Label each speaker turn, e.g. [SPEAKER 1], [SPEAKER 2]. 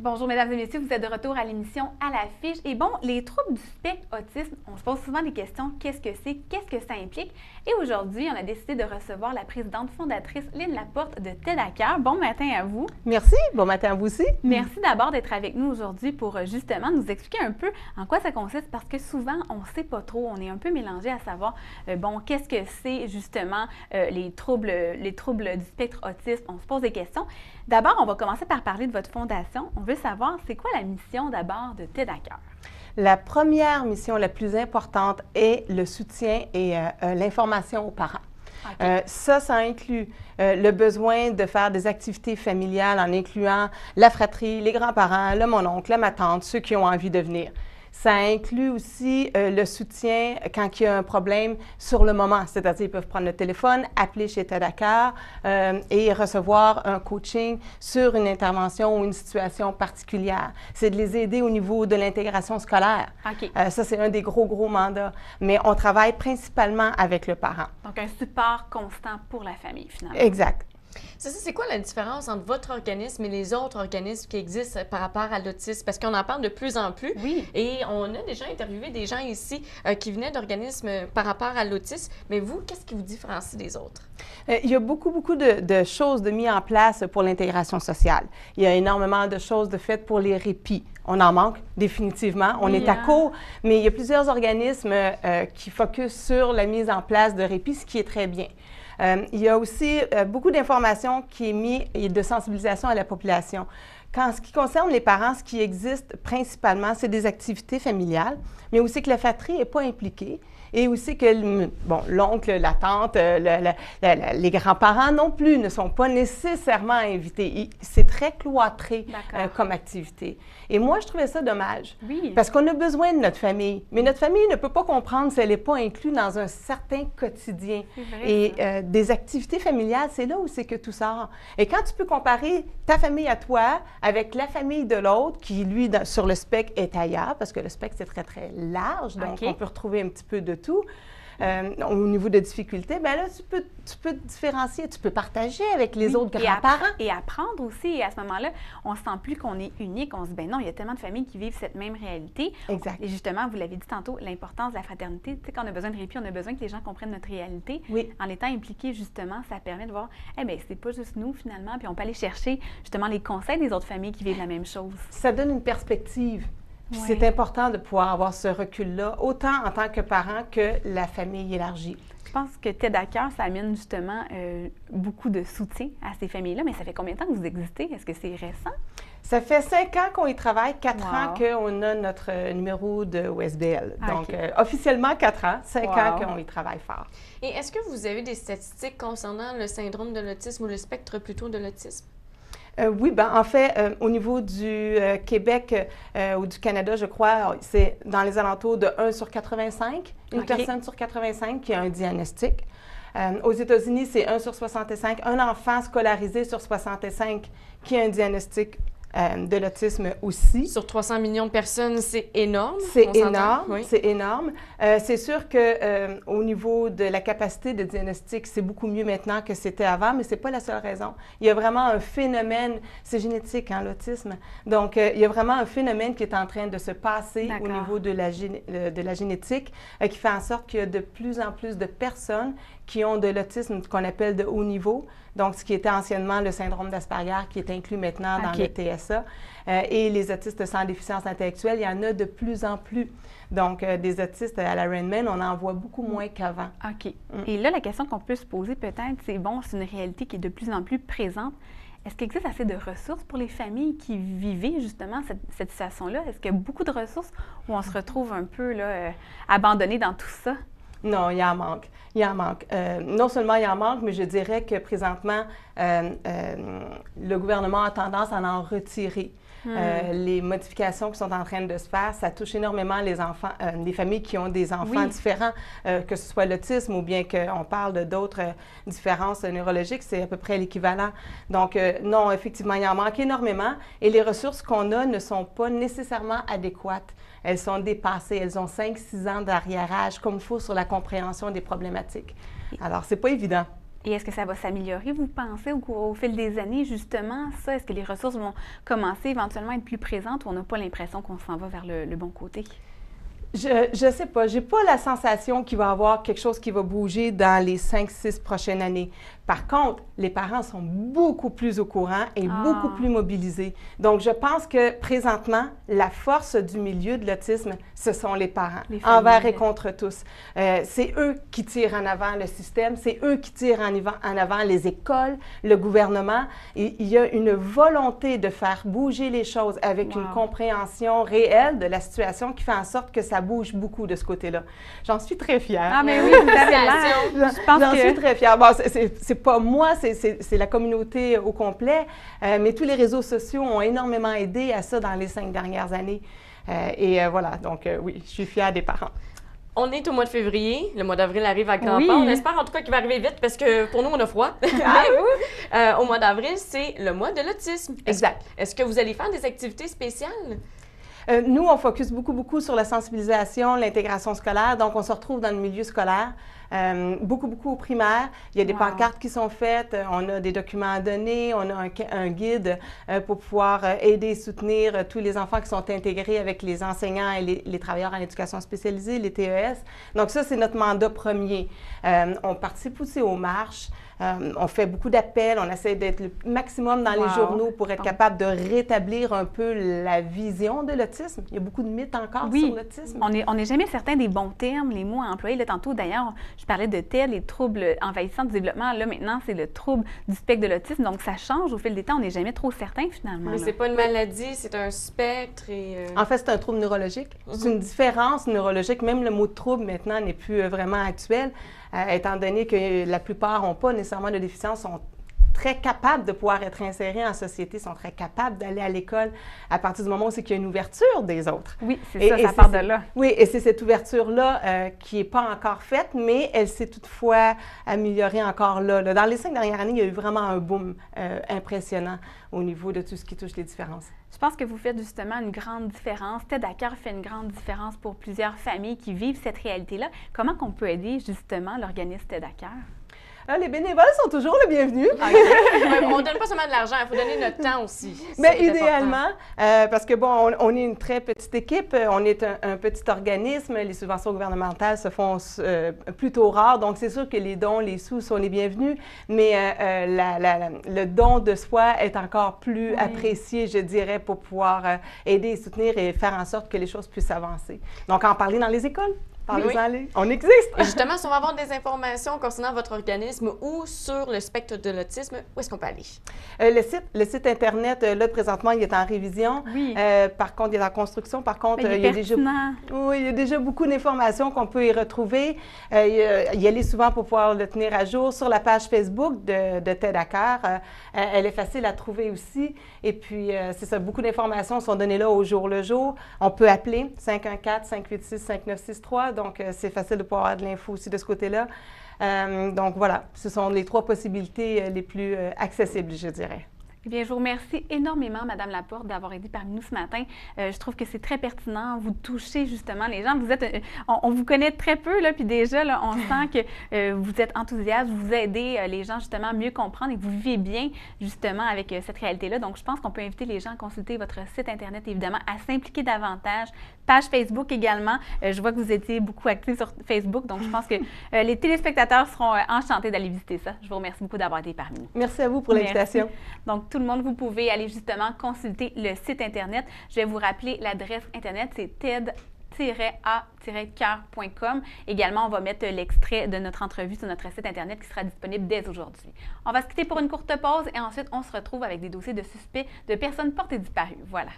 [SPEAKER 1] Bonjour mesdames et messieurs, vous êtes de retour à l'émission À l'affiche. Et bon, les troubles du spectre autisme, on se pose souvent des questions, qu'est-ce que c'est, qu'est-ce que ça implique? Et aujourd'hui, on a décidé de recevoir la présidente fondatrice Lynne Laporte de TED à cœur. Bon matin à vous.
[SPEAKER 2] Merci, bon matin à vous aussi.
[SPEAKER 1] Merci d'abord d'être avec nous aujourd'hui pour justement nous expliquer un peu en quoi ça consiste parce que souvent, on ne sait pas trop, on est un peu mélangé à savoir, bon, qu'est-ce que c'est justement les troubles du spectre autisme? On se pose des questions. D'abord, on va commencer par parler de votre fondation. On veut savoir, c'est quoi la mission d'abord de TED à cœur?
[SPEAKER 2] La première mission la plus importante est le soutien et l'information aux parents.
[SPEAKER 1] Okay.
[SPEAKER 2] Ça inclut le besoin de faire des activités familiales en incluant la fratrie, les grands-parents, le mononcle, ma tante, ceux qui ont envie de venir. Ça inclut aussi le soutien quand il y a un problème sur le moment, c'est-à-dire ils peuvent prendre le téléphone, appeler chez TED à cœur et recevoir un coaching sur une intervention ou une situation particulière. C'est de les aider au niveau de l'intégration scolaire.
[SPEAKER 1] Okay.
[SPEAKER 2] Ça, c'est un des gros mandats. Mais on travaille principalement avec le parent.
[SPEAKER 1] Donc, un support constant pour la famille, finalement.
[SPEAKER 2] Exact.
[SPEAKER 3] C'est quoi la différence entre votre organisme et les autres organismes qui existent par rapport à l'autisme? Parce qu'on en parle de plus en plus.
[SPEAKER 1] Oui.
[SPEAKER 3] Et on a déjà interviewé des gens ici qui venaient d'organismes par rapport à l'autisme. Mais vous, qu'est-ce qui vous différencie des autres?
[SPEAKER 2] Il y a beaucoup de choses mis en place pour l'intégration sociale. Il y a énormément de choses faites pour les répits. On en manque définitivement. On est à court, mais il y a plusieurs organismes qui focusent sur la mise en place de répits, ce qui est très bien. Il y a aussi beaucoup d'informations qui est mis et de sensibilisation à la population. En ce qui concerne les parents, ce qui existe principalement, c'est des activités familiales, mais aussi que la fratrie n'est pas impliquée et aussi que l'oncle, la tante, les grands-parents non plus ne sont pas nécessairement invités. C'est très cloîtré comme activité. Et moi, je trouvais ça dommage.
[SPEAKER 1] Oui.
[SPEAKER 2] Parce qu'on a besoin de notre famille. Mais notre famille ne peut pas comprendre si elle n'est pas inclue dans un certain quotidien.
[SPEAKER 1] Vrai,
[SPEAKER 2] et des activités familiales, c'est là où c'est que tout sort. Et quand tu peux comparer ta famille à toi avec la famille de l'autre, qui, lui, sur le spectre, est ailleurs, parce que le spectre, c'est très large, donc on peut retrouver un petit peu de tout. Au niveau de difficultés, bien là, tu peux différencier, tu peux partager avec les autres grands-parents.
[SPEAKER 1] Et apprendre aussi. Et à ce moment-là, on ne sent plus qu'on est unique. On se dit, ben non, il y a tellement de familles qui vivent cette même réalité.
[SPEAKER 2] Exact.
[SPEAKER 1] Et justement, vous l'avez dit tantôt, l'importance de la fraternité. Tu sais, quand on a besoin de répit, on a besoin que les gens comprennent notre réalité.
[SPEAKER 2] Oui.
[SPEAKER 1] En étant impliqués, justement, ça permet de voir, eh bien, c'est pas juste nous, finalement, puis on peut aller chercher, justement, les conseils des autres familles qui vivent la même chose.
[SPEAKER 2] Ça donne une perspective. Puis
[SPEAKER 1] Ouais.
[SPEAKER 2] c'est important de pouvoir avoir ce recul-là, autant en tant que parent que la famille élargie.
[SPEAKER 1] Je pense que TED à cœur, ça amène justement beaucoup de soutien à ces familles-là. Mais ça fait combien de temps que vous existez? Est-ce que c'est récent?
[SPEAKER 2] Ça fait 5 ans qu'on y travaille, 4
[SPEAKER 1] Wow.
[SPEAKER 2] ans qu'on a notre numéro de OSBL. Donc,
[SPEAKER 1] Okay.
[SPEAKER 2] officiellement 4 ans, 5
[SPEAKER 1] Wow.
[SPEAKER 2] ans qu'on y travaille fort.
[SPEAKER 3] Et est-ce que vous avez des statistiques concernant le syndrome de l'autisme ou le spectre plutôt de l'autisme?
[SPEAKER 2] Oui, bien, en fait, au niveau du Québec ou du Canada, je crois, c'est dans les alentours de 1 sur 85, une personne sur 85 qui a un diagnostic. Aux États-Unis, c'est 1 sur 65, un enfant scolarisé sur 65 qui a un diagnostic de l'autisme aussi.
[SPEAKER 3] Sur 300 millions de personnes, c'est énorme.
[SPEAKER 2] C'est énorme,
[SPEAKER 3] oui.
[SPEAKER 2] c'est énorme. C'est sûr qu'au niveau de la capacité de diagnostic, c'est beaucoup mieux maintenant que c'était avant, mais ce n'est pas la seule raison. Il y a vraiment un phénomène, c'est génétique, hein, l'autisme. Donc, il y a vraiment un phénomène qui est en train de se passer au niveau de la génétique qui fait en sorte qu'il y a de plus en plus de personnes qui ont de l'autisme qu'on appelle de haut niveau, donc ce qui était anciennement le syndrome d'Asperger, qui est inclus maintenant dans le TSA. Et les autistes sans déficience intellectuelle, il y en a de plus en plus. Donc, des autistes à la Rainman, on en voit beaucoup moins qu'avant.
[SPEAKER 1] OK. Et là, la question qu'on peut se poser peut-être, c'est bon, c'est une réalité qui est de plus en plus présente. Est-ce qu'il existe assez de ressources pour les familles qui vivaient justement cette situation-là? Est-ce qu'il y a beaucoup de ressources où on se retrouve un peu là, abandonné dans tout ça?
[SPEAKER 2] Non, il en manque. Il en manque. Non seulement il en manque, mais je dirais que présentement, le gouvernement a tendance à en retirer. Les modifications qui sont en train de se faire, ça touche énormément les enfants, les familles qui ont des enfants différents, que ce soit l'autisme ou bien qu'on parle d'autres différences neurologiques, c'est à peu près l'équivalent. Donc, non, effectivement, il en manque énormément et les ressources qu'on a ne sont pas nécessairement adéquates. Elles sont dépassées, elles ont 5-6 ans d'arriérage comme il faut sur la compréhension des problématiques. Alors, c'est pas évident.
[SPEAKER 1] Et est-ce que ça va s'améliorer, vous pensez, au fil des années, justement, ça? Est-ce que les ressources vont commencer éventuellement à être plus présentes ou on n'a pas l'impression qu'on s'en va vers le bon côté?
[SPEAKER 2] Je sais pas. J'ai pas la sensation qu'il va y avoir quelque chose qui va bouger dans les 5-6 prochaines années. Par contre, les parents sont beaucoup plus au courant et beaucoup plus mobilisés. Donc, je pense que présentement, la force du milieu de l'autisme, ce sont les parents, envers et contre tous. C'est eux qui tirent en avant le système, c'est eux qui tirent en avant les écoles, le gouvernement. Et il y a une volonté de faire bouger les choses avec une compréhension réelle de la situation qui fait en sorte que ça bouge beaucoup de ce côté-là. J'en suis très fière.
[SPEAKER 1] Ah, mais oui, vous avez l'air.
[SPEAKER 2] J'en suis très fière. Bon, c'est pas moi, c'est la communauté au complet, mais tous les réseaux sociaux ont énormément aidé à ça dans les 5 dernières années. Voilà, donc oui, je suis fière des parents.
[SPEAKER 3] On est au mois de février, le mois d'avril arrive à grands pas. On espère en tout cas qu'il va arriver vite parce que pour nous, on a froid. Au mois d'avril, c'est le mois de l'autisme.
[SPEAKER 2] Exact.
[SPEAKER 3] Est-ce que vous allez faire des activités spéciales?
[SPEAKER 2] Nous, on focus beaucoup sur la sensibilisation, l'intégration scolaire. Donc, on se retrouve dans le milieu scolaire, beaucoup au primaire. Il y a des pancartes qui sont faites, on a des documents à donner, on a un guide pour pouvoir aider et soutenir tous les enfants qui sont intégrés avec les enseignants et les travailleurs en éducation spécialisée, les TES. Donc, ça, c'est notre mandat premier. On participe aussi aux marches. On fait beaucoup d'appels, on essaie d'être le maximum dans les journaux pour être capable de rétablir un peu la vision de l'autisme. Il y a beaucoup de mythes encore sur l'autisme.
[SPEAKER 1] On n'est jamais certain des bons termes, les mots à employer. Là, tantôt, d'ailleurs, je parlais de TED, les troubles envahissants du développement. Là, maintenant, c'est le trouble du spectre de l'autisme. Donc, ça change au fil des temps. On n'est jamais trop certain, finalement.
[SPEAKER 3] Mais c'est pas une maladie, c'est un spectre.
[SPEAKER 2] En fait, c'est un trouble neurologique. C'est une différence neurologique. Même le mot trouble, maintenant, n'est plus vraiment actuel. Étant donné que la plupart n'ont pas nécessairement de déficience, sont très capables de pouvoir être insérés en société, sont très capables d'aller à l'école à partir du moment où c'est qu'il y a une ouverture des autres.
[SPEAKER 1] Oui, c'est ça part de là.
[SPEAKER 2] Oui, et c'est cette ouverture-là qui n'est pas encore faite, mais elle s'est toutefois améliorée encore là. Dans les 5 dernières années, il y a eu vraiment un boom impressionnant au niveau de tout ce qui touche les différences.
[SPEAKER 1] Je pense que vous faites justement une grande différence. TED à cœur fait une grande différence pour plusieurs familles qui vivent cette réalité-là. Comment qu'on peut aider justement l'organisme TED à cœur?
[SPEAKER 2] Les bénévoles sont toujours les bienvenus.
[SPEAKER 3] On ne donne pas seulement de l'argent, il faut donner notre temps aussi.
[SPEAKER 2] Bien, idéalement, parce que, bon, on est une très petite équipe, on est un petit organisme, les subventions gouvernementales se font plutôt rares, donc c'est sûr que les dons, les sous sont les bienvenus, mais le don de soi est encore plus apprécié, je dirais, pour pouvoir aider et soutenir et faire en sorte que les choses puissent avancer. Donc, en parler dans les écoles. On existe!
[SPEAKER 3] Et justement, si on va avoir des informations concernant votre organisme ou sur le spectre de l'autisme, où est-ce qu'on peut aller?
[SPEAKER 2] Le site Internet, là, présentement, il est en révision.
[SPEAKER 1] Oui.
[SPEAKER 2] Par contre, il est en construction. Par contre,
[SPEAKER 1] il
[SPEAKER 2] y a déjà beaucoup d'informations qu'on peut y retrouver. Y aller souvent pour pouvoir le tenir à jour. Sur la page Facebook de TED à cœur, elle est facile à trouver aussi. Et puis, c'est ça, beaucoup d'informations sont données là au jour le jour. On peut appeler 514-586-5963. Donc, c'est facile de pouvoir avoir de l'info aussi de ce côté-là. Donc, voilà, ce sont les 3 possibilités les plus accessibles, je dirais.
[SPEAKER 1] Eh bien, je vous remercie énormément, Madame Laporte, d'avoir été parmi nous ce matin. Je trouve que c'est très pertinent. Vous touchez justement les gens. Vous êtes, on vous connaît très peu, là, puis déjà, là, on sent que vous êtes enthousiaste, vous aidez les gens justement à mieux comprendre et que vous vivez bien justement avec cette réalité-là. Donc, je pense qu'on peut inviter les gens à consulter votre site Internet, évidemment, à s'impliquer davantage. Page Facebook également. Je vois que vous étiez beaucoup actifs sur Facebook, donc je pense que les téléspectateurs seront enchantés d'aller visiter ça. Je vous remercie beaucoup d'avoir été parmi nous.
[SPEAKER 2] Merci à vous pour l'invitation.
[SPEAKER 1] Donc, tout le monde, vous pouvez aller justement consulter le site Internet. Je vais vous rappeler l'adresse Internet, c'est TED-a-cœur.com. Également, on va mettre l'extrait de notre entrevue sur notre site Internet qui sera disponible dès aujourd'hui. On va se quitter pour une courte pause et ensuite, on se retrouve avec des dossiers de suspects de personnes portées disparues. Voilà.